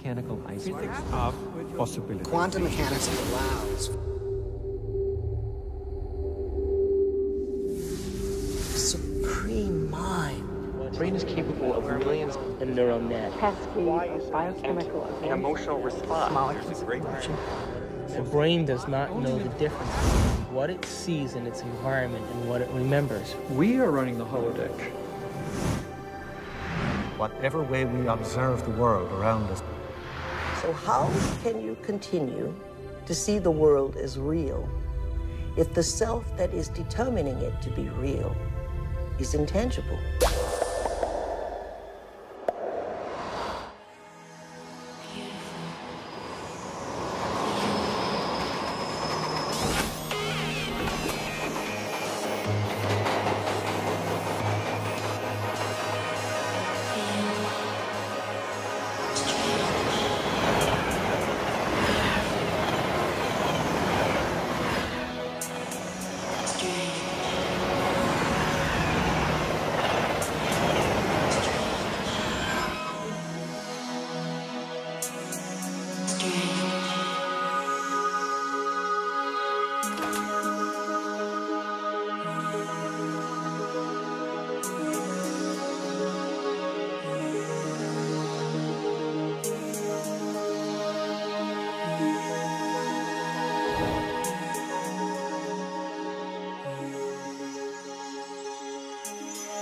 mechanical iceberg. Physics of possibility. Quantum mechanics allows supreme mind. The brain is capable of millions of neural net. Cascade of biochemical An emotional response. molecules. The brain does not know the difference between what it sees in its environment and what it remembers. We are running the holodeck. Whatever way we observe the world around us. So how can you continue to see the world as real if the self that is determining it to be real is intangible?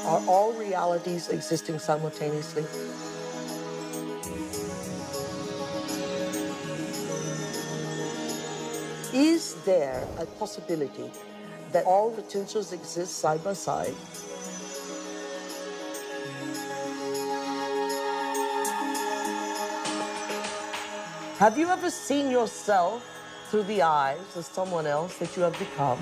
Are all realities existing simultaneously? Is there a possibility that all potentials exist side by side? Have you ever seen yourself through the eyes of someone else that you have become?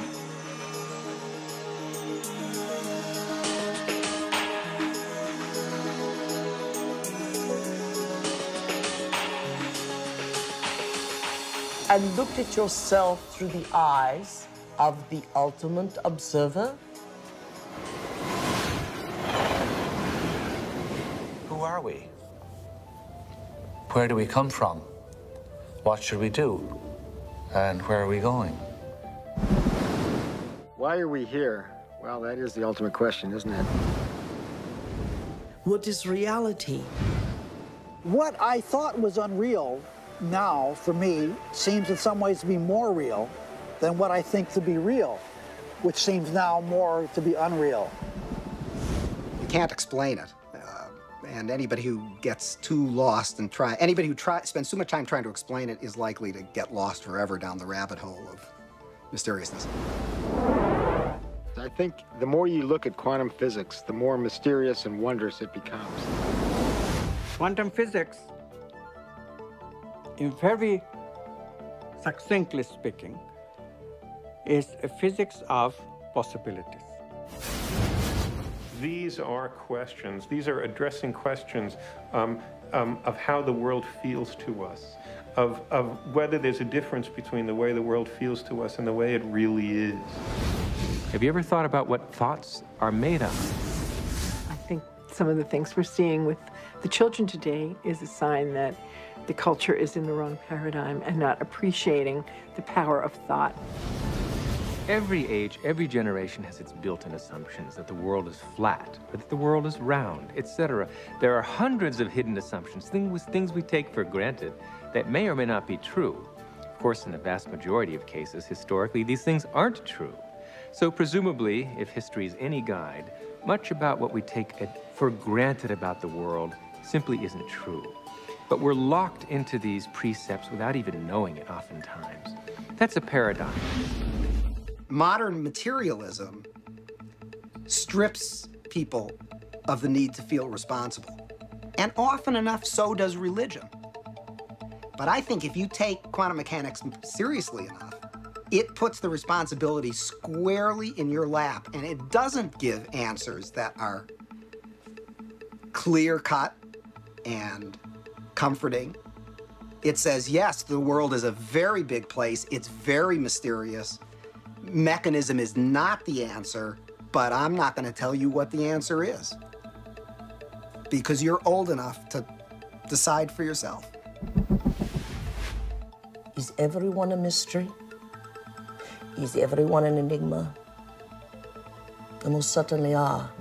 And looked at yourself through the eyes of the ultimate observer? Who are we? Where do we come from? What should we do? And where are we going? Why are we here? Well, that is the ultimate question, isn't it? What is reality? What I thought was unreal now, for me, seems in some ways to be more real than what I think to be real, which seems now more to be unreal. You can't explain it. And anybody who gets too lost and anybody who spends too much time trying to explain it is likely to get lost forever down the rabbit hole of mysteriousness. I think the more you look at quantum physics, the more mysterious and wondrous it becomes. Quantum physics, in very succinctly speaking, is a physics of possibilities. These are questions. These are addressing questions of how the world feels to us, of whether there's a difference between the way the world feels to us and the way it really is. Have you ever thought about what thoughts are made of? I think some of the things we're seeing with the children today is a sign that the culture is in the wrong paradigm and not appreciating the power of thought. Every age, every generation has its built-in assumptions that the world is flat, or that the world is round, etc. There are hundreds of hidden assumptions, things we take for granted that may or may not be true. Of course, in the vast majority of cases, historically, these things aren't true. So presumably, if history is any guide, much about what we take for granted about the world simply isn't true. But we're locked into these precepts without even knowing it oftentimes. That's a paradox. Modern materialism strips people of the need to feel responsible. And often enough, so does religion. But I think if you take quantum mechanics seriously enough, it puts the responsibility squarely in your lap, and it doesn't give answers that are clear-cut and comforting. It says, yes, the world is a very big place. It's very mysterious. Mechanism is not the answer, but I'm not going to tell you what the answer is, because you're old enough to decide for yourself. Is everyone a mystery? Is everyone an enigma? They most certainly are.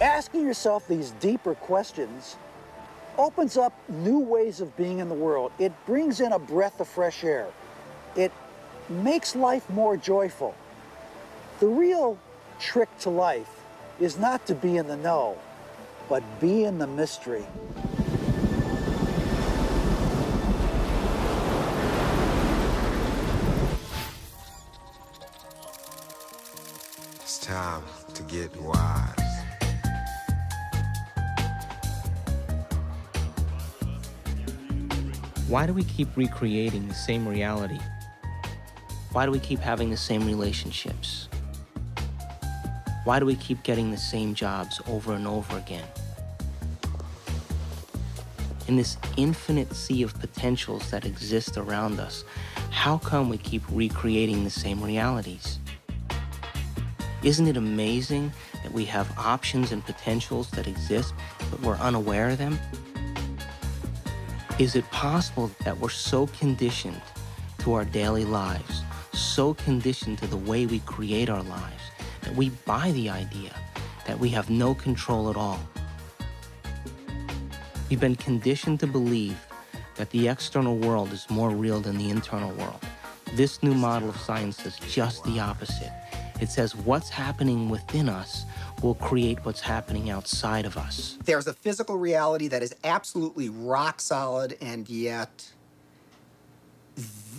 Asking yourself these deeper questions opens up new ways of being in the world. It brings in a breath of fresh air. It makes life more joyful. The real trick to life is not to be in the know, but be in the mystery. It's time to get wise. Why do we keep recreating the same reality? Why do we keep having the same relationships? Why do we keep getting the same jobs over and over again? In this infinite sea of potentials that exist around us, how come we keep recreating the same realities? Isn't it amazing that we have options and potentials that exist, but we're unaware of them? Is it possible that we're so conditioned to our daily lives, so conditioned to the way we create our lives, that we buy the idea that we have no control at all? We've been conditioned to believe that the external world is more real than the internal world. This new model of science says just the opposite. It says what's happening within us will create what's happening outside of us. There's a physical reality that is absolutely rock solid, and yet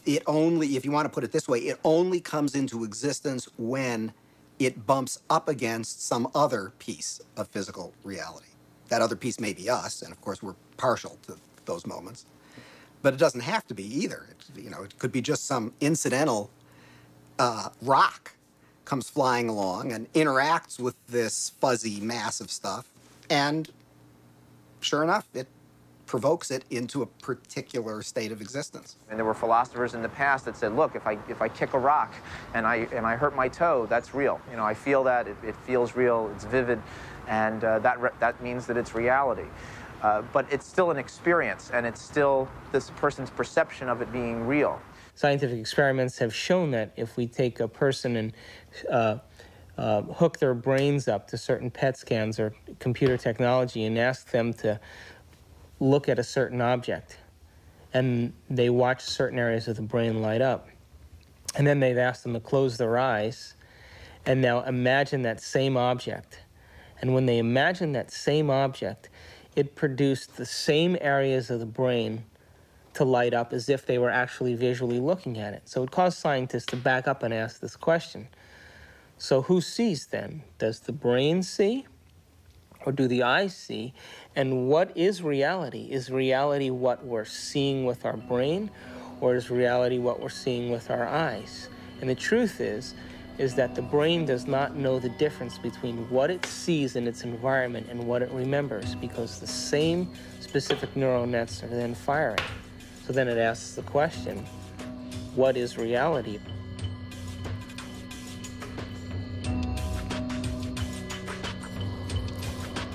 it only, if you want to put it this way, it only comes into existence when it bumps up against some other piece of physical reality. That other piece may be us, and of course we're partial to those moments. But it doesn't have to be either. It could be just some incidental rock comes flying along and interacts with this fuzzy mass of stuff, and sure enough, it provokes it into a particular state of existence. And there were philosophers in the past that said, look, if I kick a rock and I hurt my toe, that's real. I feel that, it feels real, it's vivid, and that means that it's reality. But it's still an experience, and it's still this person's perception of it being real. Scientific experiments have shown that if we take a person and hook their brains up to certain PET scans or computer technology and ask them to look at a certain object, and they watch certain areas of the brain light up, and then they've asked them to close their eyes and now imagine that same object. And when they imagine that same object, it produced the same areas of the brain to light up as if they were actually visually looking at it. So it caused scientists to back up and ask this question. So who sees then? Does the brain see? Or do the eyes see? And what is reality? Is reality what we're seeing with our brain? Or is reality what we're seeing with our eyes? And the truth is that the brain does not know the difference between what it sees in its environment and what it remembers, because the same specific neural nets are then firing. So then it asks the question, what is reality?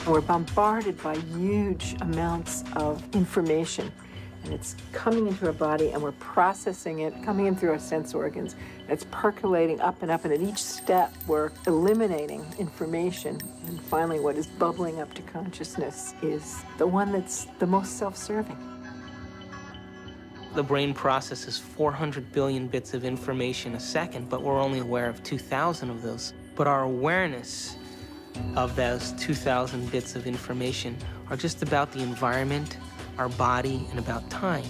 We're bombarded by huge amounts of information, and it's coming into our body, and we're processing it, coming in through our sense organs. It's percolating up, and at each step, we're eliminating information. And finally, what is bubbling up to consciousness is the one that's the most self-serving. The brain processes 400 billion bits of information a second, but we're only aware of 2,000 of those. But our awareness of those 2,000 bits of information are just about the environment, our body, and about time.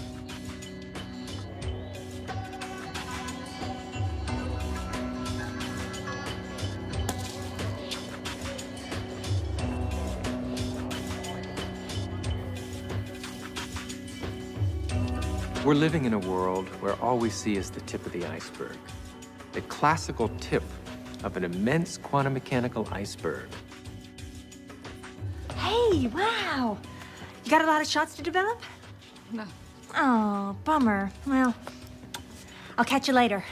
We're living in a world where all we see is the tip of the iceberg, the classical tip of an immense quantum mechanical iceberg. Hey, wow! You got a lot of shots to develop? No. Oh, bummer. Well, I'll catch you later.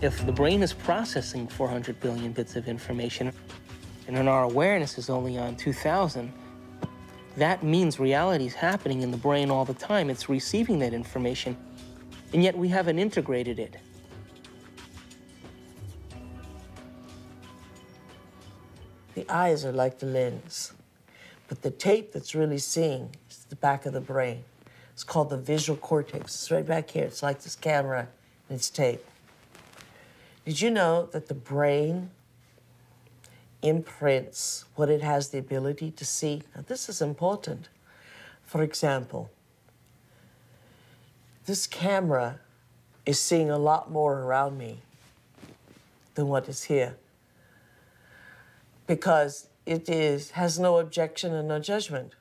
If the brain is processing 400 billion bits of information, and then our awareness is only on 2,000, that means reality is happening in the brain all the time. It's receiving that information, and yet we haven't integrated it. The eyes are like the lens, but the tape that's really seeing is the back of the brain. It's called the visual cortex. It's right back here. It's like this camera, and it's tape. Did you know that the brain imprints what it has the ability to see? Now, this is important. For example, this camera is seeing a lot more around me than what is here, because it has no objection and no judgment.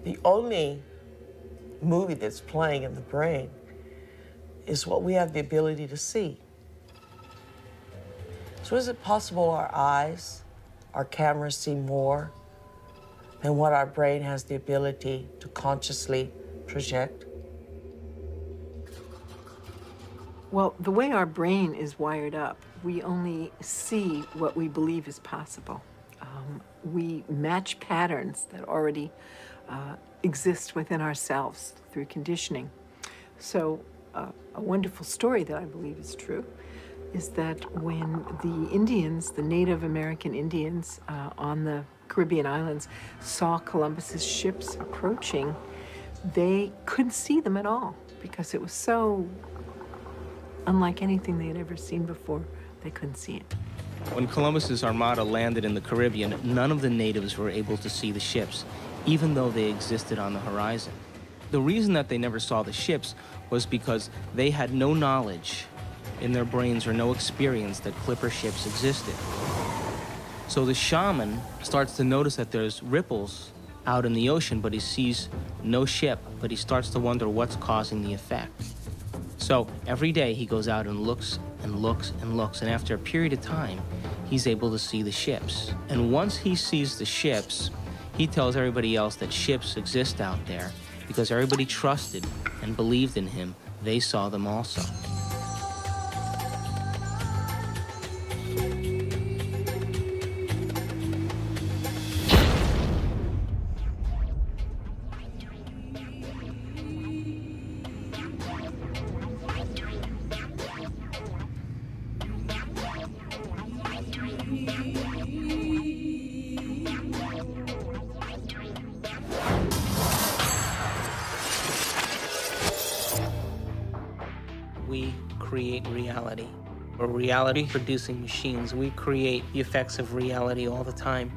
The only movie that's playing in the brain is what we have the ability to see. So is it possible our eyes, our cameras see more than what our brain has the ability to consciously project? Well, the way our brain is wired up, we only see what we believe is possible. We match patterns that already exist within ourselves through conditioning. So a wonderful story that I believe is true is that when the Indians, the Native American Indians on the Caribbean islands saw Columbus's ships approaching, they couldn't see them at all because it was so unlike anything they had ever seen before. They couldn't see it. When Columbus's armada landed in the Caribbean, none of the natives were able to see the ships, even though they existed on the horizon. The reason that they never saw the ships was because they had no knowledge in their brains or no experience that clipper ships existed. So the shaman starts to notice that there's ripples out in the ocean, but he sees no ship, but he starts to wonder what's causing the effect. So every day he goes out and looks and looks and looks, and after a period of time, he's able to see the ships. And once he sees the ships, he tells everybody else that ships exist out there because everybody trusted and believed in him. They saw them also. We create reality. We're reality-producing machines. We create the effects of reality all the time.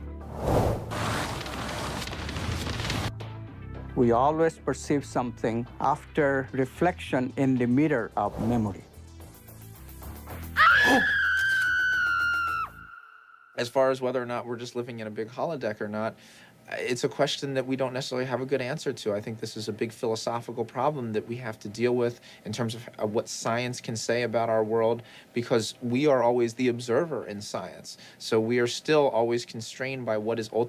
We always perceive something after reflection in the mirror of memory. As far as whether or not we're just living in a big holodeck or not, it's a question that we don't necessarily have a good answer to. I think this is a big philosophical problem that we have to deal with in terms of what science can say about our world, because we are always the observer in science. So we are still always constrained by what is ultimately